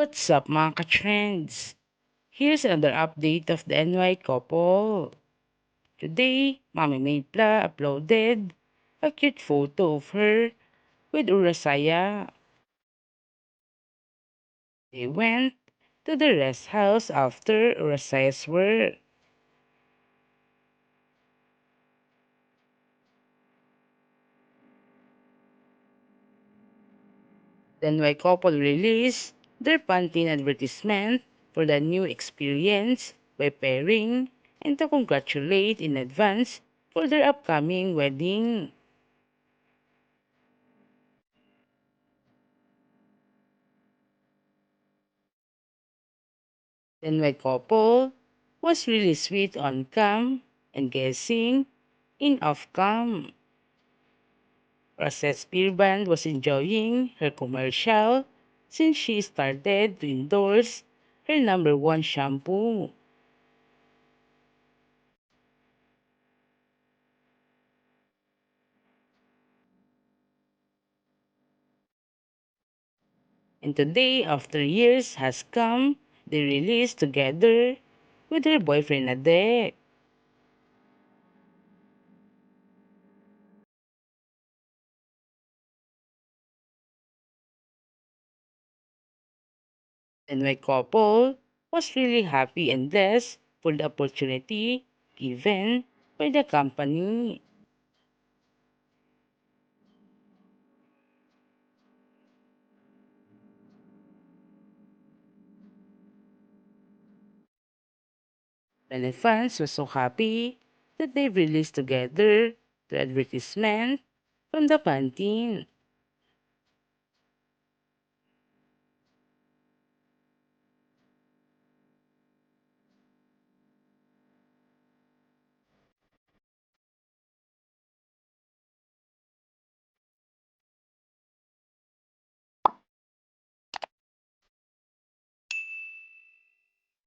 What's up mga ka-trends? Here's another update of the NY couple. Today, Mami Maidpla uploaded a cute photo of her with Urasaya. They went to the rest house after Urasaya's work. The NY couple released their Pantene advertisement for the new experience by pairing and to congratulate in advance for their upcoming wedding. Then my couple was really sweet on cam and guessing in off cam. Rosette Spearband was enjoying her commercial since she started to endorse her number one shampoo. And today, after years has come, they released together with her boyfriend Adek. And my couple was really happy and blessed for the opportunity given by the company. And the fans were so happy that they released together the advertisement from the Pantene.